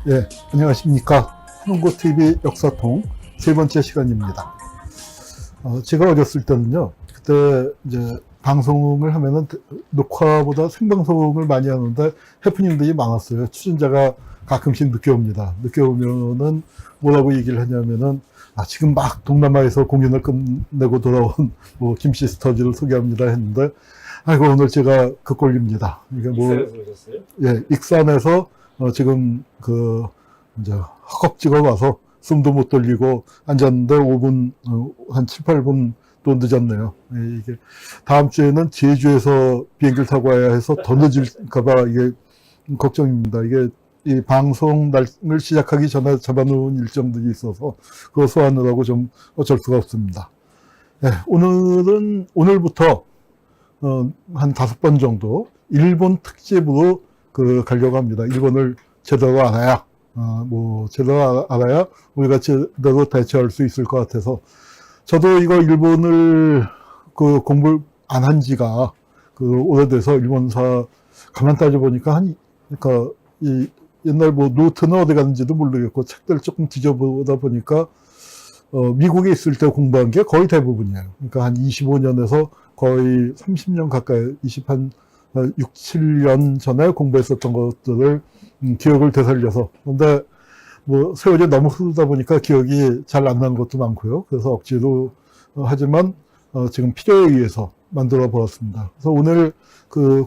예, 안녕하십니까. 한국어TV 역사통 세 번째 시간입니다. 제가 어렸을 때는요, 그때 이제 방송을 하면은 녹화보다 생방송을 많이 하는데 해프닝들이 많았어요. 출연자가 가끔씩 늦게 옵니다. 늦게 오면은 뭐라고 얘기를 하냐면은, 지금 막 동남아에서 공연을 끝내고 돌아온 뭐 김시스터즈를 소개합니다 했는데, 아이고, 오늘 제가 그 꼴입니다. 이게 뭐, 익산에서 오셨어요? 예, 익산에서 지금 이제 허겁지겁 와서 숨도 못 돌리고 앉았는데 5분, 한 7, 8분 또 늦었네요. 예, 이게 다음 주에는 제주에서 비행기를 타고 와야 해서 더 늦을까봐 이게 걱정입니다. 이게 이 방송 날을 시작하기 전에 잡아놓은 일정들이 있어서 그거 소화하느라고 좀 어쩔 수가 없습니다. 예, 오늘부터 한 5번 정도 일본 특집으로 가려고 합니다. 일본을 제대로 알아야, 제대로 알아야 우리가 제대로 대처할 수 있을 것 같아서 저도 이거 일본을 공부를 안 한 지가 오래돼서 일본사 가만 따져보니까 그러니까 옛날 뭐 노트는 어디 갔는지도 모르겠고 책들 조금 뒤져보다 보니까 미국에 있을 때 공부한 게 거의 대부분이에요. 그러니까 한 25년에서 거의 30년 가까이 6, 7년 전에 공부했었던 것들을 기억을 되살려서. 근데 뭐 세월이 너무 흐르다 보니까 기억이 잘 안 나는 것도 많고요. 그래서 억지로 하지만 지금 필요에 의해서 만들어 보았습니다. 그래서 오늘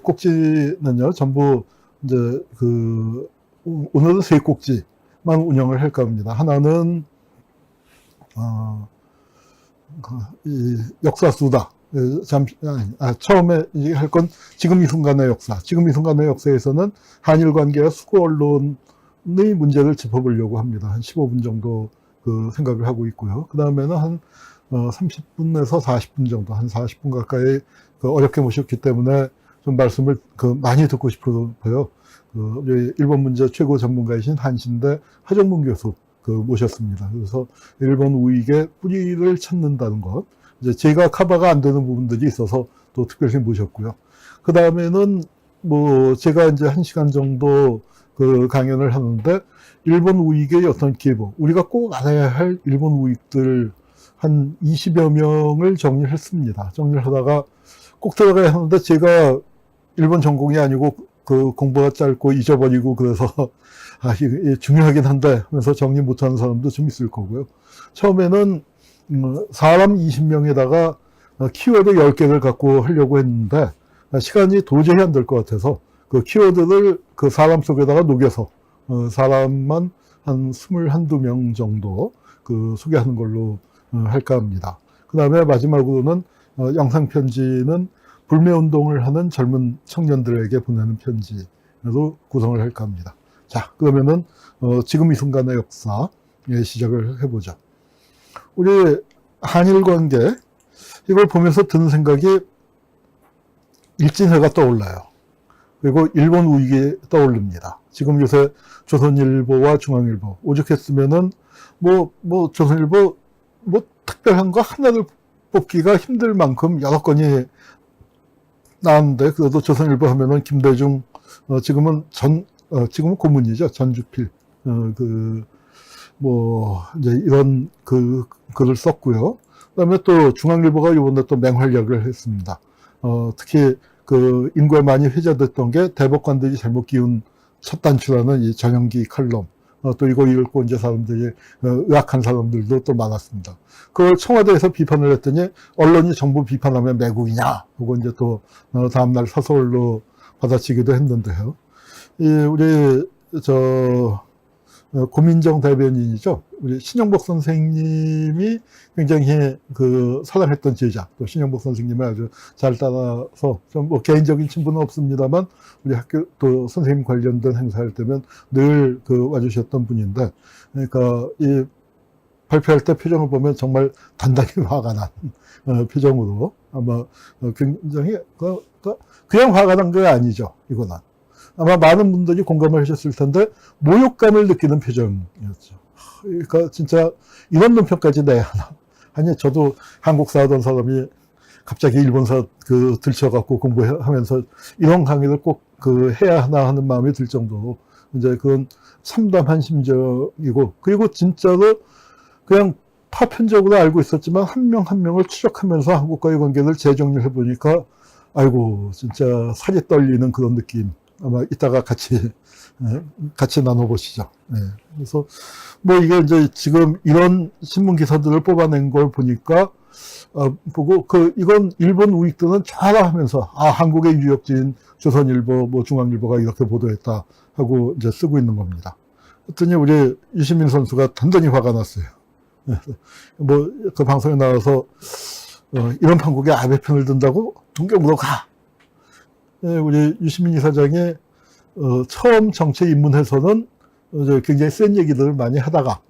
꼭지는요, 전부 이제 오늘은 3꼭지만 운영을 할까 합니다. 하나는 이 역사수다. 처음에 할 건 지금 이 순간의 역사. 지금 이 순간의 역사에서는 한일 관계와 수고 언론의 문제를 짚어보려고 합니다. 한 15분 정도 생각을 하고 있고요. 그 다음에는 한 30분에서 40분 정도, 한 40분 가까이 어렵게 모셨기 때문에 좀 말씀을 많이 듣고 싶어요. 일본 문제 최고 전문가이신 한신대 하정문 교수 모셨습니다. 그래서 일본 우익의 뿌리를 찾는다는 것. 이제 제가 커버가 안 되는 부분들이 있어서 또 특별히 모셨고요. 그 다음에는 제가 이제 1시간 정도 강연을 하는데 일본 우익의 어떤 기보, 우리가 꼭 알아야 할 일본 우익들 한 20여 명을 정리를 했습니다. 정리를 하다가 꼭 들어가야 하는데 제가 일본 전공이 아니고 공부가 짧고 잊어버리고 그래서 이게 중요하긴 한데 하면서 정리 못하는 사람도 좀 있을 거고요. 처음에는 사람 20명에다가 키워드 10개를 갖고 하려고 했는데 시간이 도저히 안 될 것 같아서 키워드를 사람 속에다가 녹여서 사람만 한 21~22명 정도 소개하는 걸로 할까 합니다. 그 다음에 마지막으로는 영상편지는 불매운동을 하는 젊은 청년들에게 보내는 편지로 구성을 할까 합니다. 자, 그러면은 지금 이 순간의 역사 시작을 해보죠. 우리 한일 관계, 이걸 보면서 드는 생각이 일진회가 떠올라요. 그리고 일본 우익이 떠오릅니다. 지금 요새 조선일보와 중앙일보, 오죽했으면은 조선일보 특별한 거 하나를 뽑기가 힘들 만큼 여러 건이 나왔는데, 그래도 조선일보 하면은 김대중, 지금은 고문이죠. 전주필, 이제 이런 글을 썼고요. 그 다음에 또 중앙일보가 이번에 또 맹활약을 했습니다. 특히 인구에 많이 회자됐던 게 대법관들이 잘못 기운 첫 단추라는 이 전형기 칼럼. 또 이거 읽고 이제 사람들이, 의학한 사람들도 또 많았습니다. 그걸 청와대에서 비판을 했더니 언론이 정부 비판하면 매국이냐? 하고 이제 또, 다음날 사설로 받아치기도 했는데요. 우리, 고민정 대변인이죠. 우리 신영복 선생님이 굉장히 사랑했던 제자, 또 신영복 선생님을 아주 잘 따라서 좀 개인적인 친분은 없습니다만 우리 학교 또 선생님 관련된 행사할 때면 늘 와주셨던 분인데, 그러니까 이 발표할 때 표정을 보면 정말 단단히 화가 난 표정으로 아마 굉장히 그냥 화가 난 게 아니죠. 이거는. 아마 많은 분들이 공감을 하셨을 텐데 모욕감을 느끼는 표정이었죠. 그러니까 진짜 이런 논평까지 내야 하나. 아니, 저도 한국사 하던 사람이 갑자기 일본사 들쳐갖고 공부하면서 이런 강의를 꼭 해야 하나 하는 마음이 들 정도로 이제 그건 참담한 심정이고, 그리고 진짜로 그냥 파편적으로 알고 있었지만 한 명 한 명을 추적하면서 한국과의 관계를 재정리해 보니까 아이고 진짜 살이 떨리는 그런 느낌. 아마 이따가 같이 나눠보시죠. 그래서 뭐 이게 이제 지금 이런 신문 기사들을 뽑아낸 걸 보니까 보고 이건 일본 우익들은 좌라하면서 한국의 유력지인 조선일보, 뭐 중앙일보가 이렇게 보도했다 하고 이제 쓰고 있는 겁니다. 그랬더니 우리 유시민 선수가 단단히 화가 났어요. 뭐 그 방송에 나와서 이런 판국에 아베 편을 든다고 동경으로 가. 우리 유시민 이사장이 처음 정치에 입문해서는 이제 굉장히 센 얘기들을 많이 하다가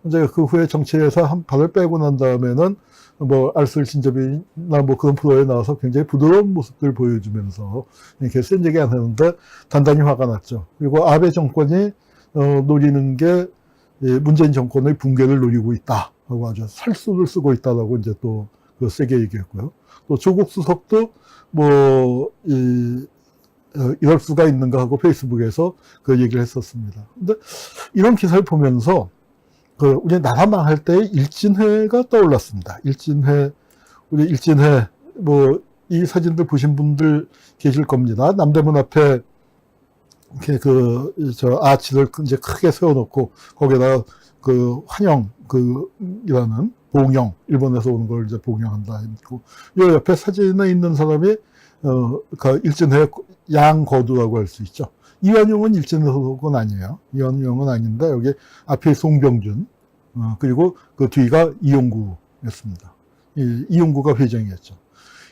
이제 그 후에 정치에서 한 발을 빼고 난 다음에는 뭐 알쓸신잡이나 뭐 그런 프로에 나와서 굉장히 부드러운 모습들 보여주면서 이렇게 센 얘기 안 하는데 단단히 화가 났죠. 그리고 아베 정권이 노리는 게 문재인 정권의 붕괴를 노리고 있다 하고 아주 살수를 쓰고 있다라고 이제 또 세게 얘기했고요. 또 조국 수석도 뭐 이럴 수가 있는가 하고 페이스북에서 그 얘기를 했었습니다. 근데 이런 기사를 보면서 우리 나라 망할 때 일진회가 떠올랐습니다. 우리 일진회, 뭐, 이 사진들 보신 분들 계실 겁니다. 남대문 앞에, 이렇게 아치를 이제 크게 세워놓고, 거기다가 이라는 봉영, 일본에서 오는 걸 이제 봉영한다. 이 옆에 사진에 있는 사람이, 일진회 양거두라고 할 수 있죠. 이완용은 일진회 소속은 아니에요. 이완용은 아닌데, 여기 앞에 송병준, 그리고 그 뒤가 이용구였습니다. 이용구가 회장이었죠.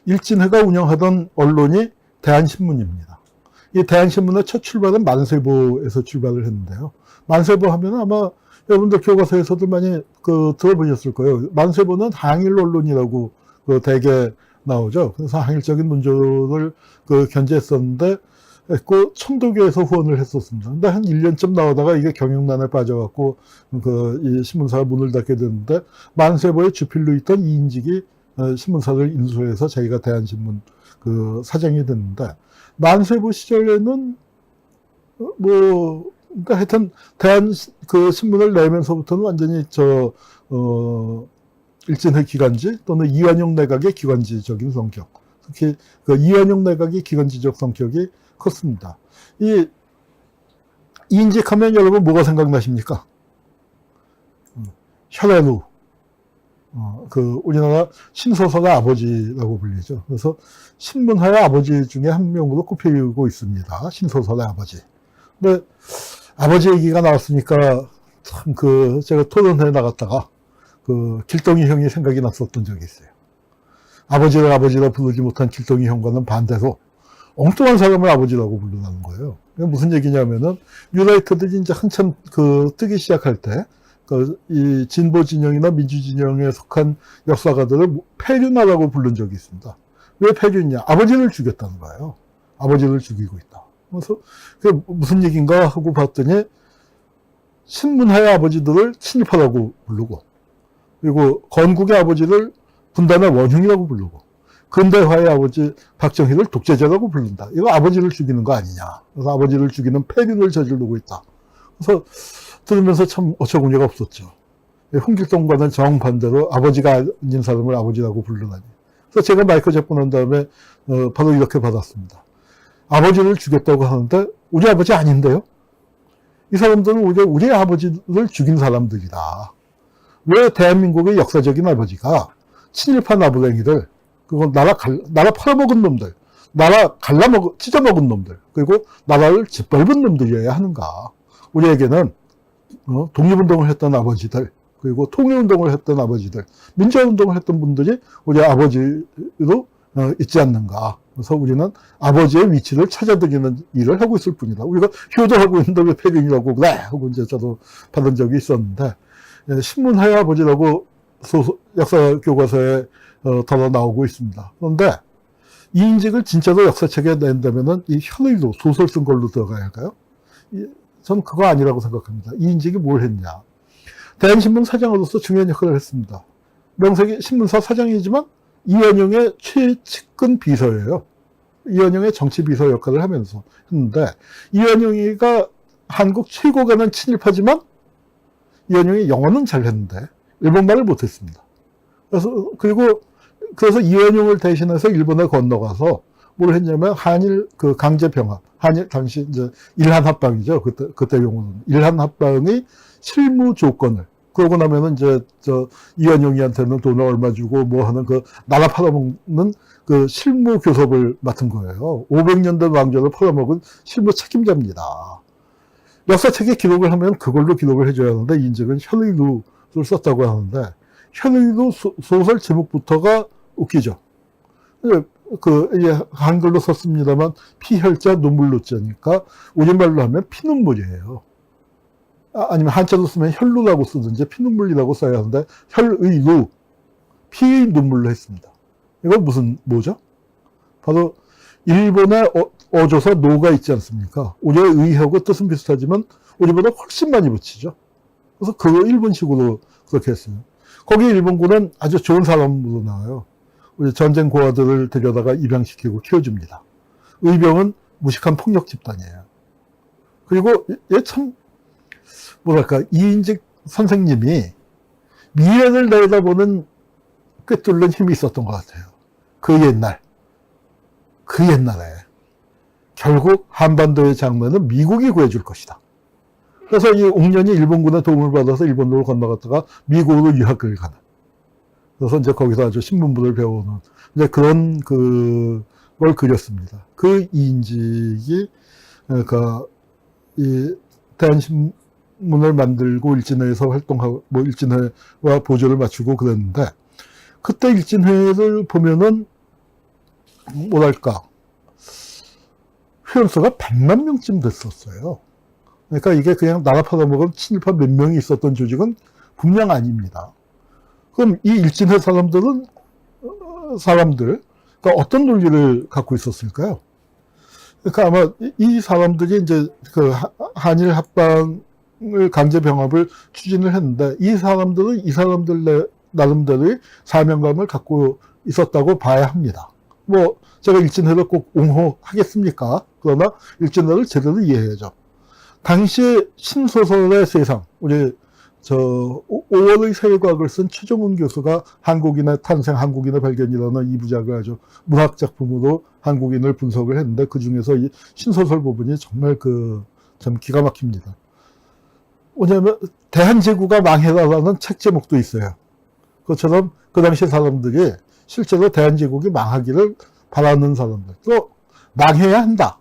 일진회가 운영하던 언론이 대한신문입니다. 이 대한신문의 첫 출발은 만세보에서 출발을 했는데요. 만세보 하면 아마 여러분들 교과서에서도 많이 들어보셨을 거예요. 만세보는 항일 언론이라고 대개 나오죠. 그래서 항일적인 논조를 견제했었는데, 청도교에서 후원을 했었습니다. 근데 한 1년쯤 나오다가 이게 경영난에 빠져갖고, 이 신문사가 문을 닫게 됐는데, 만세보의 주필로 있던 이인직이 신문사를 인수해서 자기가 대한신문 사장이 됐는데, 만세보 시절에는, 그러니까 하여튼, 신문을 내면서부터는 완전히 일진회 기관지 또는 이완용 내각의 기관지적인 성격. 특히 이완용 내각의 기관지적 성격이 컸습니다. 이인직하면 여러분 뭐가 생각나십니까? 혈애루. 우리나라 신소설의 아버지라고 불리죠. 그래서 신문사의 아버지 중에 한 명으로 꼽히고 있습니다. 신소설의 아버지. 근데 아버지 얘기가 나왔으니까 참 제가 토론회에 나갔다가 길동이 형이 생각이 났었던 적이 있어요. 아버지를 아버지라 부르지 못한 길동이 형과는 반대로 엉뚱한 사람을 아버지라고 부르는 거예요. 무슨 얘기냐면은 뉴라이터들이 이제 한참 뜨기 시작할 때 이 진보 진영이나 민주 진영에 속한 역사가들을 폐륜아라고 부른 적이 있습니다. 왜 폐륜이냐? 아버지를 죽였다는 거예요. 아버지를 죽이고 있다. 그래서 그게 무슨 얘기인가 하고 봤더니 신문사의 아버지들을 친일파라고 부르고, 그리고 건국의 아버지를 분단의 원흉이라고 부르고, 근대화의 아버지 박정희를 독재자라고 부른다. 이거 아버지를 죽이는 거 아니냐. 그래서 아버지를 죽이는 폐륜을 저지르고 있다. 그래서 들으면서 참 어처구니가 없었죠. 홍길동과는 정반대로 아버지가 아닌 사람을 아버지라고 부르다니. 그래서 제가 마이크 잡고 난 다음에 바로 이렇게 받았습니다. 아버지를 죽였다고 하는데 우리 아버지 아닌데요? 이 사람들은 오히려 우리 아버지를 죽인 사람들이다. 왜 대한민국의 역사적인 아버지가 친일파 나부랭이들, 그건 나라 팔아먹은 놈들, 나라 찢어먹은 놈들, 그리고 나라를 짓밟은 놈들이어야 하는가. 우리에게는 독립운동을 했던 아버지들, 그리고 통일운동을 했던 아버지들, 민주화운동을 했던 분들이 우리 아버지로 있지 않는가. 그래서 우리는 아버지의 위치를 찾아드리는 일을 하고 있을 뿐이다. 우리가 효도하고 있는데 왜 폐륜이라고 그래? 하고 이제 저도 받은 적이 있었는데, 신문하의 아버지라고 역사 교과서에 덜어 나오고 있습니다. 그런데 이인직을 진짜로 역사책에 낸다면은 이 현의로 소설 쓴 걸로 들어가야 할까요? 저는 그거 아니라고 생각합니다. 이인직이 뭘 했냐? 대한신문 사장으로서 중요한 역할을 했습니다. 명색이 신문사 사장이지만 이완용의 최측근 비서예요. 이완용의 정치 비서 역할을 하면서 했는데, 이완용이가 한국 최고가는 친일파지만 이완용이 영어는 잘했는데 일본말을 못했습니다. 그래서 이완용을 대신해서 일본에 건너가서 뭘 했냐면 한일 그 강제 병합, 한일 당시 이제 일한합방이죠. 그때 용어는 일한합방의 실무 조건을, 그러고 나면은 이제 이완용이한테는 돈을 얼마 주고 뭐 하는 그 나라 팔아먹는 그 실무 교섭을 맡은 거예요. 500년대 왕조를 팔아먹은 실무 책임자입니다. 역사책에 기록을 하면 그걸로 기록을 해줘야 하는데, 인적은 현의도를 썼다고 하는데, 현의도 소설 제목부터가 웃기죠. 한글로 썼습니다만 피혈자 눈물로자니까 우리말로 하면 피눈물이에요. 아니면 한자로 쓰면 혈루라고 쓰든지 피눈물이라고 써야 하는데 혈의루, 피의 눈물로 했습니다. 이건 뭐죠? 바로 일본의 어조사 노가 있지 않습니까? 우리의 의하고 뜻은 비슷하지만 우리보다 훨씬 많이 붙이죠. 그래서 그거 일본식으로 그렇게 했어요. 거기 일본군은 아주 좋은 사람으로 나와요. 우리 전쟁 고아들을 데려다가 입양시키고 키워줍니다. 의병은 무식한 폭력 집단이에요. 그리고 얘 참 뭐랄까, 이인직 선생님이 미래를 내다보는 꿰뚫는 힘이 있었던 것 같아요. 그 옛날에 결국 한반도의 장래는 미국이 구해줄 것이다. 그래서 이 옥년이 일본군의 도움을 받아서 일본으로 건너갔다가 미국으로 유학을 가는. 그래서 이제 거기서 아주 신문부를 배우는 이제 그런 걸 그렸습니다. 그 이인직이 이 대한신문을 만들고 일진회에서 활동하고 뭐 일진회와 보조를 맞추고 그랬는데, 그때 일진회를 보면은 뭐랄까, 회원수가 100만 명쯤 됐었어요. 그러니까 이게 그냥 나라 팔아먹은 친일파 몇 명이 있었던 조직은 분명 아닙니다. 그럼 이 일진회 사람들, 그러니까 어떤 논리를 갖고 있었을까요? 그러니까 아마 이 사람들이 이제 그 한일 합방을 강제 병합을 추진을 했는데, 이 사람들 나름대로의 사명감을 갖고 있었다고 봐야 합니다. 뭐 제가 일진회를 꼭 옹호하겠습니까? 그러나 일진회를 제대로 이해해야죠. 당시 신소설의 세상, 우리 5월의 세일과학을 쓴 최종훈 교수가 한국인의 탄생, 한국인의 발견이라는 2부작을 아주 문학작품으로 한국인을 분석을 했는데, 그 중에서 이 신소설 부분이 정말 참 기가 막힙니다. 왜냐하면 대한제국가 망해라라는 책 제목도 있어요. 그것처럼 그 당시 사람들이 실제로 대한제국이 망하기를 바라는 사람들, 또 망해야 한다.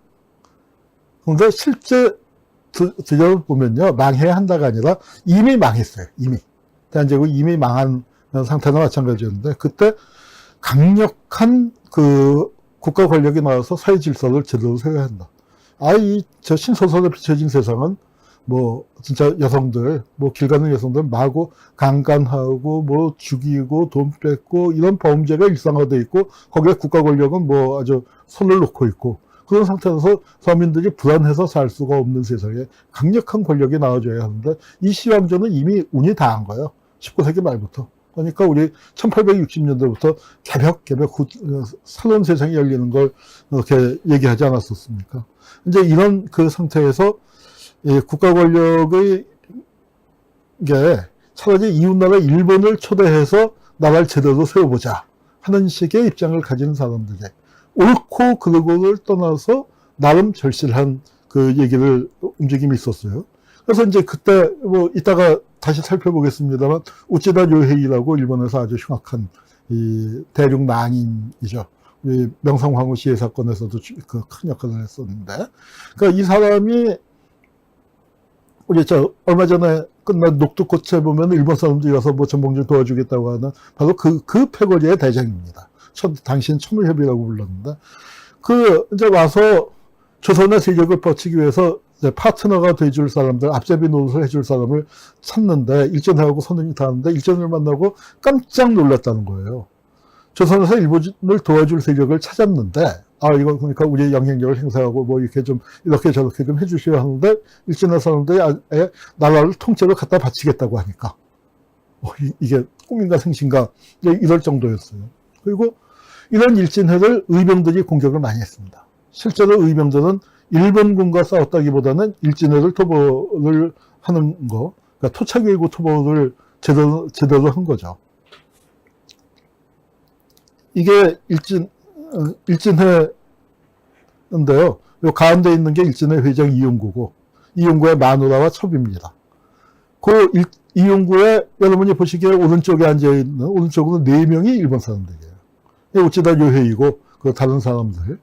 그런데 실제 들여보면요, 망해야 한다가 아니라 이미 망했어요. 대한제국이 이미 망한 상태나 마찬가지였는데, 그때 강력한 국가 권력이 나와서 사회 질서를 제대로 세워야 한다. 저 신소설에 비춰진 세상은 뭐 진짜 여성들, 뭐 길 가는 여성들 마구 강간하고 뭐 죽이고 돈 뺏고 이런 범죄가 일상화되어 있고, 거기에 국가 권력은 뭐 아주 손을 놓고 있고, 그런 상태에서 서민들이 불안해서 살 수가 없는 세상에 강력한 권력이 나와줘야 하는데, 이 시황조는 이미 운이 다한 거예요. 19세기 말부터. 그러니까 우리 1860년대부터 개벽 새로운 세상이 열리는 걸 이렇게 얘기하지 않았었습니까? 이제 이런 그 상태에서 국가 권력의 차라리 이웃나라 일본을 초대해서 나라를 제대로 세워보자 하는 식의 입장을 가진 사람들의 옳고 그르고를 떠나서 나름 절실한 움직임이 있었어요. 그래서 이제 그때 뭐 이따가 다시 살펴보겠습니다만, 우찌다 요헤이라고 일본에서 아주 흉악한 이 대륙 낭인이죠. 명성황후 시해 사건에서도 큰 역할을 했었는데, 그러니까 이 사람이 우리 얼마 전에 끝난 녹두꽃에 보면 일본 사람들이 와서 뭐 전봉준 도와주겠다고 하는 바로 그 패거리의 대장입니다. 당시엔 천우협이라고 불렀는데, 이제 와서 조선의 세력을 뻗치기 위해서 이제 파트너가 돼줄 사람들, 앞제비 노릇을 해줄 사람을 찾는데, 일전하고 선언이 닿았는데, 일전을 만나고 깜짝 놀랐다는 거예요. 조선에서 일본을 도와줄 세력을 찾았는데, 이건 그러니까 우리의 영향력을 행사하고 뭐 이렇게 저렇게 좀 해주셔야 하는데, 일진의 사람들이 나라를 통째로 갖다 바치겠다고 하니까 이게 꿈인가 생신가 이럴 정도였어요. 그리고 이런 일진회를 의병들이 공격을 많이 했습니다. 실제로 의병들은 일본군과 싸웠다기보다는 일진회를 토벌을 하는 거, 그러니까 토착일구 토벌을 제대로 한 거죠. 이게 일진회인데요. 요 가운데 있는 게 일진회 회장 이용구고, 이용구의 마누라와 첩입니다. 그 이용구의 여러분이 보시기에 오른쪽에 앉아있는, 오른쪽으로 4명이 일본 사람들이에요. 어찌다 요해이고, 그 다른 사람들,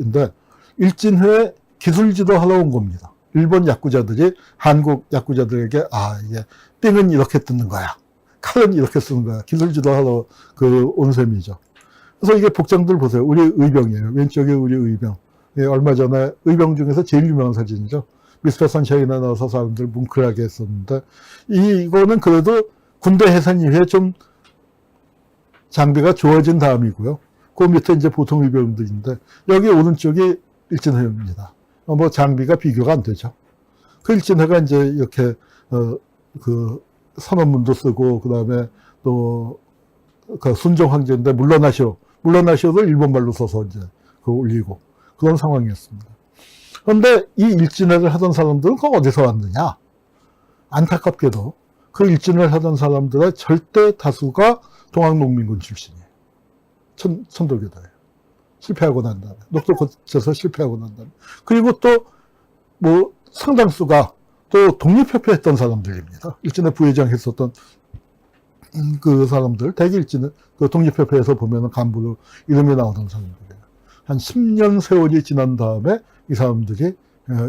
인데, 일진회 기술 지도하러 온 겁니다. 일본 야쿠자들이 한국 야쿠자들에게, 이게, 삥은 이렇게 뜯는 거야. 칼은 이렇게 쓰는 거야. 기술 지도하러 온 셈이죠. 그래서 이게 복장들 보세요. 우리 의병이에요. 왼쪽에 우리 의병. 예, 얼마 전에 의병 중에서 제일 유명한 사진이죠. 미스터 선샤인에 나와서 사람들 뭉클하게 했었는데, 이거는 그래도 군대 해산 이후에 좀 장비가 좋아진 다음이고요. 그 밑에 이제 보통 의병들인데, 여기 오른쪽이 일진회입니다. 뭐 장비가 비교가 안 되죠. 그 일진회가 이제 이렇게, 선언문도 쓰고, 그 다음에 또, 순종 황제인데 물러나시오를 일본말로 써서 이제 올리고, 그런 상황이었습니다. 그런데 이 일진회를 하던 사람들은 그거 어디서 왔느냐? 안타깝게도 그 일진회를 하던 사람들의 절대 다수가 동학농민군 출신이에요. 천도교도예요. 실패하고 난 다음에. 녹도 거쳐서 실패하고 난 다음에. 그리고 또, 상당수가 또 독립협회 했던 사람들입니다. 일진회 부회장 했었던 그 사람들, 대개 일진회, 독립협회에서 보면은 간부로 이름이 나오던 사람들이에요. 한 10년 세월이 지난 다음에 이 사람들이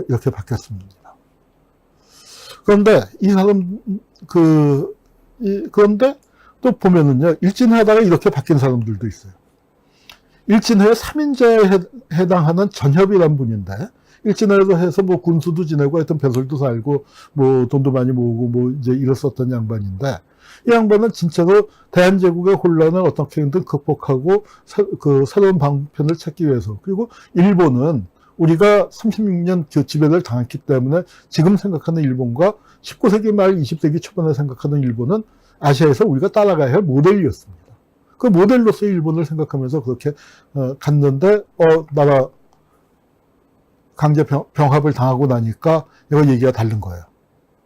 이렇게 바뀌었습니다. 그런데 그런데 또 보면은요, 일진회 하다가 이렇게 바뀐 사람들도 있어요. 일진회의 3인자에 해당하는 전협이란 분인데, 일진회에서 해서 군수도 지내고 하여튼 배설도 살고, 돈도 많이 모으고, 이제 이랬었던 양반인데, 이 양반은 진짜로 대한제국의 혼란을 어떻게든 극복하고, 새로운 방편을 찾기 위해서, 그리고 일본은 우리가 36년 지배를 당했기 때문에 지금 생각하는 일본과 19세기 말 20세기 초반에 생각하는 일본은 아시아에서 우리가 따라가야 할 모델이었습니다. 그 모델로서의 일본을 생각하면서 그렇게 갔는데 나라 강제 병합을 당하고 나니까 이거 얘기가 다른 거예요.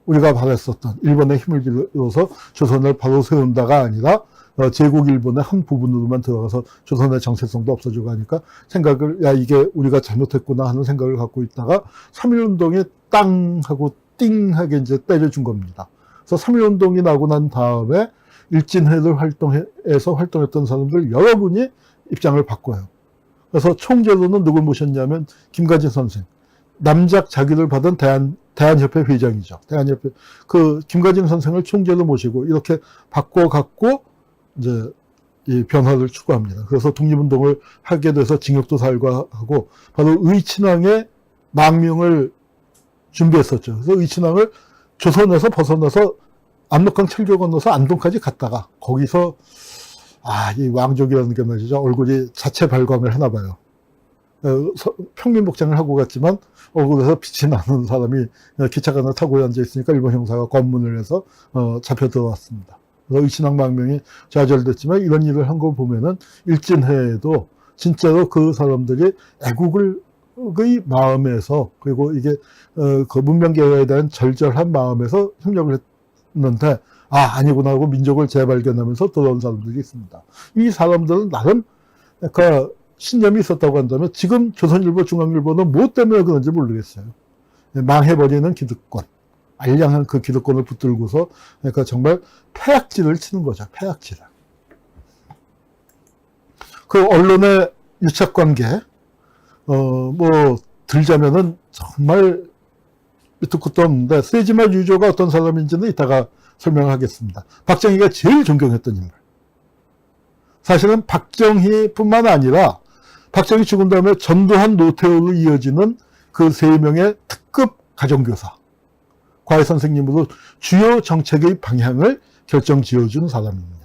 우리가 바랬었던 일본의 힘을 빌어서 조선을 바로 세운다가 아니라 제국 일본의 한 부분으로만 들어가서 조선의 정체성도 없어지고 하니까 이게 우리가 잘못했구나 하는 생각을 갖고 있다가 3.1운동이 땅 하고 띵하게 이제 때려준 겁니다. 그래서 3.1운동이 나고 난 다음에 일진회를 활동했던 사람들 여러분이 입장을 바꿔요. 그래서 총재로는 누굴 모셨냐면 김가진 선생. 남작 자기를 받은 대한협회 회장이죠. 대한협회. 김가진 선생을 총재로 모시고 이렇게 바꿔갖고 이제 이 변화를 추구합니다. 그래서 독립운동을 하게 돼서 징역도 살고 하고 바로 의친왕의 망명을 준비했었죠. 그래서 의친왕을 조선에서 벗어나서 압록강 철교 건너서 안동까지 갔다가 거기서 이 왕족이라는 게 말이죠. 얼굴이 자체 발광을 하나 봐요. 평민복장을 하고 갔지만 얼굴에서 빛이 나는 사람이 기차가 하나 타고 앉아있으니까 일본 형사가 검문을 해서 잡혀 들어왔습니다. 그래서 의친왕 망명이 좌절됐지만 이런 일을 한 거 보면은 일진회에도 진짜로 그 사람들이 애국의 마음에서 그리고 이게 그 문명개혁에 대한 절절한 마음에서 협력을 했는데 아니구나 하고 민족을 재발견하면서 돌아온 사람들이 있습니다. 이 사람들은 나름 신념이 있었다고 한다면 지금 조선일보, 중앙일보는 뭐 때문에 그런지 모르겠어요. 망해버리는 기득권, 알량한 그 기득권을 붙들고서 그러니까 정말 폐악질을 치는 거죠. 폐악질을. 그 언론의 유착관계 들자면은 정말 밑도 끝도 없는데 세지마 유조가 어떤 사람인지는 이따가 설명하겠습니다. 박정희가 제일 존경했던 인물. 사실은 박정희뿐만 아니라 박정희 죽은 다음에 전두환, 노태우로 이어지는 그 3명의 특급 가정교사, 과외 선생님으로 주요 정책의 방향을 결정지어준 사람입니다.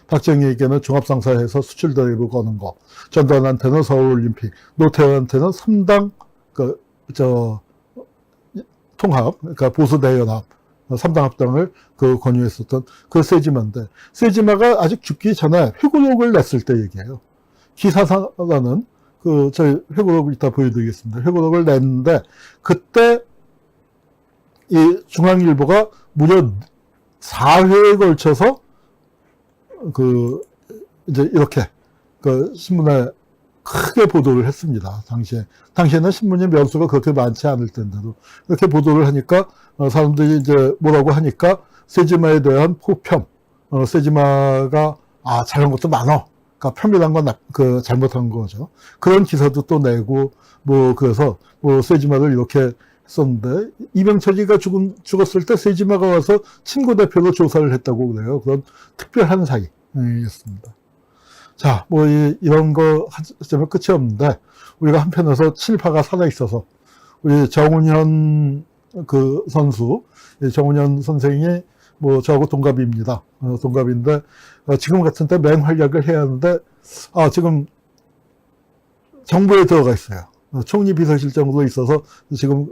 박정희에게는 종합상사에서 수출 대회부 거는 거, 전두환한테는 서울올림픽, 노태우한테는 3당 통합, 그러니까 보수대연합, 3당 합당을 권유했었던 그 세지마인데, 세지마가 아직 죽기 전에 회고록을 냈을 때 얘기해요. 기사사라는 저희 회고록을 이따 보여드리겠습니다. 회고록을 냈는데, 그때 이 중앙일보가 무려 4회에 걸쳐서 이제 이렇게 신문에 크게 보도를 했습니다. 당시에는 신문의 면수가 그렇게 많지 않을 텐데도 이렇게 보도를 하니까 사람들이 이제 뭐라고 하니까 세지마에 대한 포평, 세지마가 잘한 것도 많어. 그러니까 편견한 건 잘못한 거죠. 그런 기사도 또 내고 그래서 세지마를 이렇게 했었는데, 이병철이가 죽었을 때 세지마가 와서 친구 대표로 조사를 했다고 그래요. 그런 특별한 사이였습니다. 자, 이런 거 하자면 끝이 없는데, 우리가 한편에서 친일파가 살아있어서, 우리 정운현 선수, 정운현 선생이 저하고 동갑입니다. 동갑인데, 지금 같은 때 맹활약을 해야 하는데, 지금 정부에 들어가 있어요. 총리 비서실장으로 있어서 지금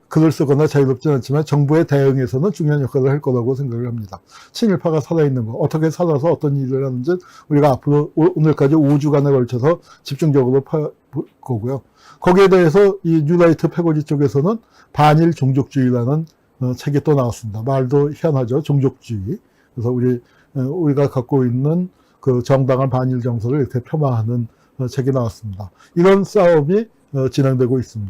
글을 쓰거나 자유롭지는 않지만 정부의 대응에서는 중요한 역할을 할 거라고 생각을 합니다. 친일파가 살아있는 거, 어떻게 살아서 어떤 일을 하는지 우리가 앞으로 오늘까지 5주간에 걸쳐서 집중적으로 볼 거고요. 거기에 대해서 이 뉴라이트 패거지 쪽에서는 반일 종족주의라는 책이 또 나왔습니다. 말도 희한하죠. 종족주의. 그래서 우리가 갖고 있는 정당한 반일 정서를 이렇게 폄하하는 책이 나왔습니다. 이런 싸움이 진행되고 있습니다.